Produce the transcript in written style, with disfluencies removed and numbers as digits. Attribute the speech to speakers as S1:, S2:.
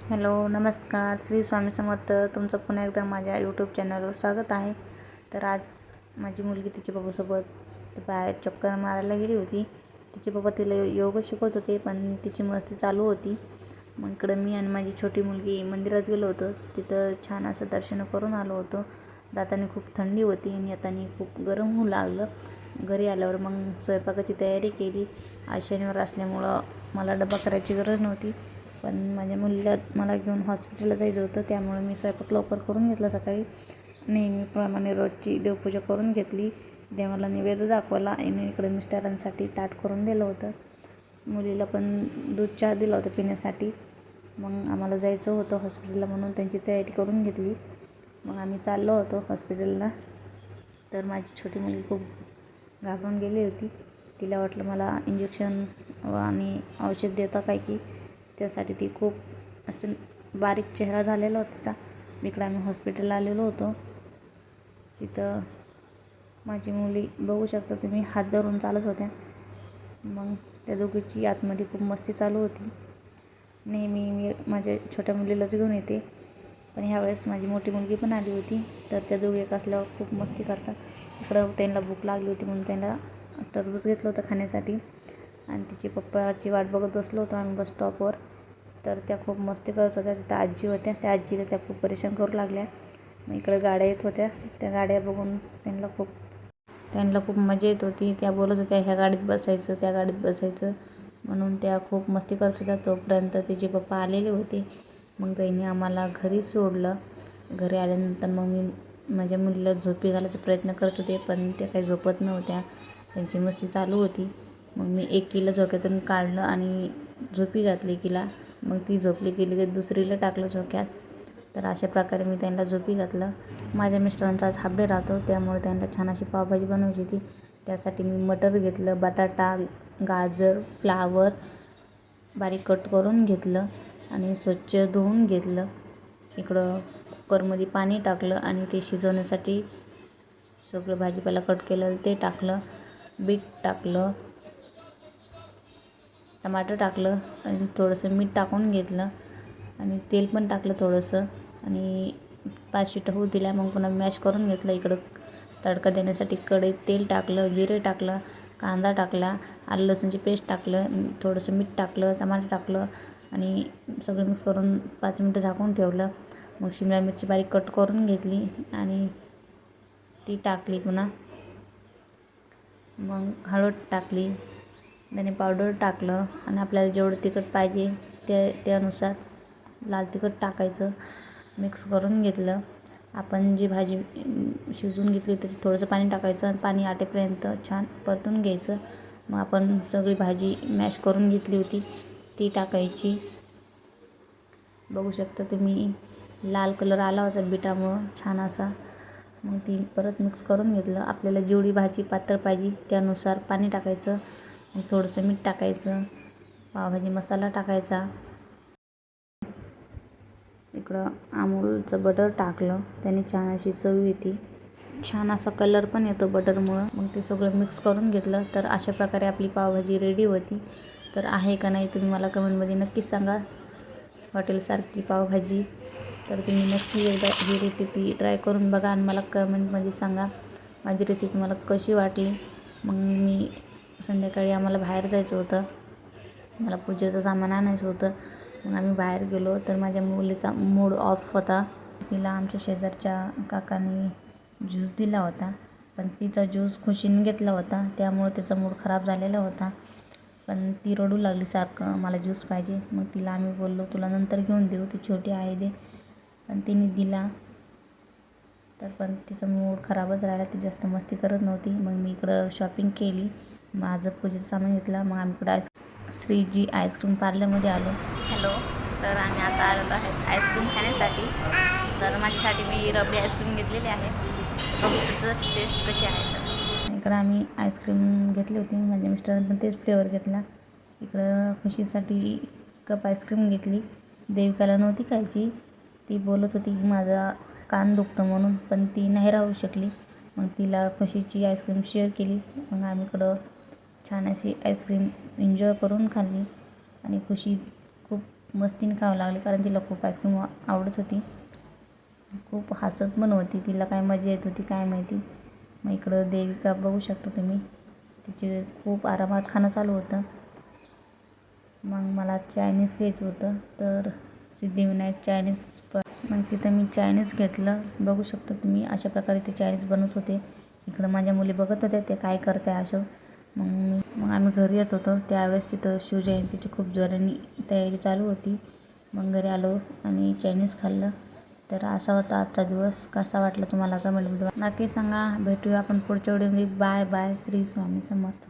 S1: Hello, नमस्कार. श्री स्वामी समर्थ. तुमचं पुन्हा एकदा माझ्या यूट्यूब चॅनलवर स्वागत आहे. तर आज माझी मुलगी तिच्या पप्पासोबत बाहेर चक्कर मारायला गेली होती. तिचे पप्पा तिला योग शिकवत होते, पण तिची मस्ती चालू होती. मग इकडं मी आणि माझी छोटी मुलगी मंदिरात गेलो होतो. तिथं छान असं दर्शन करून आलो होतो. जाताना खूप थंडी होती आणि येताना खूप गरम होऊ लागलं. घरी आल्यावर मग स्वयंपाकाची तयारी केली. आज शनिवार असल्यामुळं मला डबा करायची गरज नव्हती, पण माझ्या मुलीला मला घेऊन हॉस्पिटलला जायचं होतं, त्यामुळे मी स्वयंपाक लवकर करून घेतला. सकाळी नेहमीप्रमाणे रोजची देवपूजा करून घेतली. देवाला नैवेद्य दाखवला आणि इकडे मिस्टरांसाठी ताट करून दिलं होतं. मुलीला पण दूध चहा दिला होता पिण्यासाठी. मग आम्हाला जायचं होतं हॉस्पिटलला, म्हणून त्यांची तयारी करून घेतली. मग आम्ही चाललो होतो हॉस्पिटलला. तर माझी छोटी मुलगी खूप घाबरून गेली होती. तिला वाटलं मला इंजेक्शन आणि औषध देता काय की, त्यासाठी ती खूप असं बारीक चेहरा झालेला होता तिचा. इकडं आम्ही हॉस्पिटलला आलेलो होतो. तिथं माझी मुली बघू शकता तुम्ही, हात धरून चालत होत्या. मग त्या दोघीची आतमध्ये खूप मस्ती चालू होती. नेहमी मी माझ्या छोट्या मुलीलाच घेऊन येते, पण ह्यावेळेस माझी मोठी मुलगी पण आली होती. तर त्या दोघी एक असल्यावर खूप मस्ती करतात. इकडं त्यांना भूक लागली होती, म्हणून त्यांना टरबूज घेतलं होतं खाण्यासाठी, आणि तिची पप्पाची वाट बघत बसलो होतो आम्ही बस स्टॉपवर. तर त्या खूप मस्ती करत होत्या. तिथं आजी होत्या, त्या आजीला त्या खूप परेशान करू लागल्या. मग इकडे गाड्या येत होत्या. त्या गाड्या बघून त्यांना खूप मजा येत होती. त्या बोलत होत्या ह्या गाडीत बसायचं, त्या गाडीत बसायचं, म्हणून त्या खूप मस्ती करत होत्या. तोपर्यंत तिचे पप्पा आलेले होते. मग त्यांनी आम्हाला घरी सोडलं. घरी आल्यानंतर मग मी माझ्या मुलीला झोपी घालायचा प्रयत्न करत होते, पण त्या काही झोपत नव्हत्या. त्यांची मस्ती चालू होती. मग मी एकीला झोक्यातून काढलं आणि झोपी घातली एकीला. मग ती झोपली गेली की दुसरीला टाकलं झोक्यात. तर अशा प्रकारे मी त्यांना झोपी घातलं. माझ्या मिस्टरांचा आज हाफ डे राहतो, त्यामुळे त्यांना छान अशी पावभाजी बनवायची होती. त्यासाठी मी मटर घेतलं, बटाटा, गाजर, फ्लावर बारीक कट करून घेतलं आणि स्वच्छ धुवून घेतलं. इकडं कुकरमध्ये पाणी टाकलं आणि ते शिजवण्यासाठी सगळं भाजीपाला कट केलं ते टाकलं. बीट टाकलं, टमाटर टाकलं आणि थोडंसं मीठ टाकून घेतलं आणि तेल पण टाकलं थोडंसं आणि 5 शिट्ट्या होऊ दिल्या. मग पुन्हा मॅश करून घेतलं. इकडं तडका देण्यासाठी कढईत तेल टाकलं, जिरे टाकलं, कांदा टाकला, आलं लसूणची पेस्ट टाकलं, थोडंसं मीठ टाकलं, टमाटर टाकलं आणि सगळं मिक्स करून 5 मिनटं झाकून ठेवलं. मग शिमला मिरची बारीक कट करून घेतली आणि ती टाकली. पुन्हा मग हळद टाकली, धने पावडर टाकलं आणि आपल्याला जेवढं तिखट पाहिजे त्यानुसार लाल तिखट टाकायचं. मिक्स करून घेतलं. आपण जी भाजी शिजवून घेतली त्याचं थोडंसं पाणी टाकायचं आणि पाणी आटेपर्यंत छान परतून घ्यायचं. मग आपण सगळी भाजी मॅश करून घेतली होती ती टाकायची. बघू शकता तुम्ही, लाल कलर आला होता बिटामुळं छान असा. मग ती परत मिक्स करून घेतलं. आपल्याला जेवढी भाजी पातळ पाहिजे त्यानुसार पाणी टाकायचं. मग थोडंसं मीठ टाकायचं, पावभाजी मसाला टाकायचा. इकडं अमूलचं बटर टाकलं, त्याने छान अशी चव येते, छान असा कलर पण येतो बटरमुळं. मग ते सगळं मिक्स करून घेतलं. तर अशा प्रकारे आपली पावभाजी रेडी होती. तर आहे का नाही तुम्ही मला कमेंटमध्ये नक्कीच सांगा, हॉटेलसारखी पावभाजी. तर तुम्ही नक्की एकदा ही रेसिपी ट्राय करून बघा आणि मला कमेंटमध्ये सांगा माझी रेसिपी मला कशी वाटली. मग मी संध्याकाळी आम्हाला बाहेर जायचं होतं, मला पूजेचं सामान आणायचं होतं. मग आम्ही बाहेर गेलो. तर माझ्या मुलीचा मूड ऑफ होता. तिला आमच्या शेजारच्या काकांनी ज्यूस दिला होता, पण तिचा ज्यूस खुशीने घेतला होता, त्यामुळे तिचा मूड खराब झालेला होता. पण ती रडू लागली सारखं मला ज्यूस पाहिजे. मग तिला आम्ही बोललो तुला नंतर घेऊन देऊ, ती छोटी आहे दे, पण तिने दिला. तर पण तिचा मूड खराबच राहिला, ती जास्त मस्ती करत नव्हती. मग मी इकडं शॉपिंग केली, माझं पूजेचं सामान घेतलं. मग आम्ही इकडं श्रीजी आईस्क्रीम पार्लरमध्ये आलो. हॅलो, तर आम्ही आता आलेलो आहे आईस्क्रीम खाण्यासाठी. तर माझ्यासाठी मी रबडी आईस्क्रीम घेतलेली आहे. बघू त्याचं टेस्ट कशी आहे. तर इकडं आम्ही आईस्क्रीम घेतली होती, माझ्या मिस्टरांनी पण तेच फ्लेवर घेतला. इकडं खुशीसाठी कप आईस्क्रीम घेतली. देविकाला नव्हती खायची, ती बोलत होती की माझा कान दुखतं म्हणून, पण ती नाही राहू शकली. मग तिला खुशीची आईस्क्रीम शेअर केली. मग आम्ही छान अशी आईस्क्रीम एन्जॉय करून खाल्ली आणि खुशी खूप मस्तीने खावं लागली, कारण तिला खूप आईस्क्रीम आवडत होती. खूप हसत पण होती, तिला काय मजा येत होती काय माहिती. मग इकडं देविका बघू शकता तुम्ही, तिचे खूप आरामात खाणं चालू होतं. मग मला चायनीज घ्यायचं होतं, तर सिद्धिविनायक चायनीज मग तिथं मी चायनीज घेतलं. बघू शकता तुम्ही अशा प्रकारे ते चायनीज बनवत होते. इकडं माझ्या मुली बघत होत्या ते काय करत आहे असं. मग आम्ही घरी येत होतो त्यावेळेस तिथं शिवजयंतीची खूप जोराने तयारी चालू होती. मग घरी आलो आणि चायनीज खाल्लं. तर असा होता आजचा दिवस. कसा वाटला तुम्हाला कमेंटमध्ये नक्की सांगा. भेटूया आपण पुढच्या व्हिडिओमध्ये. Bye bye. श्री स्वामी समर्थ.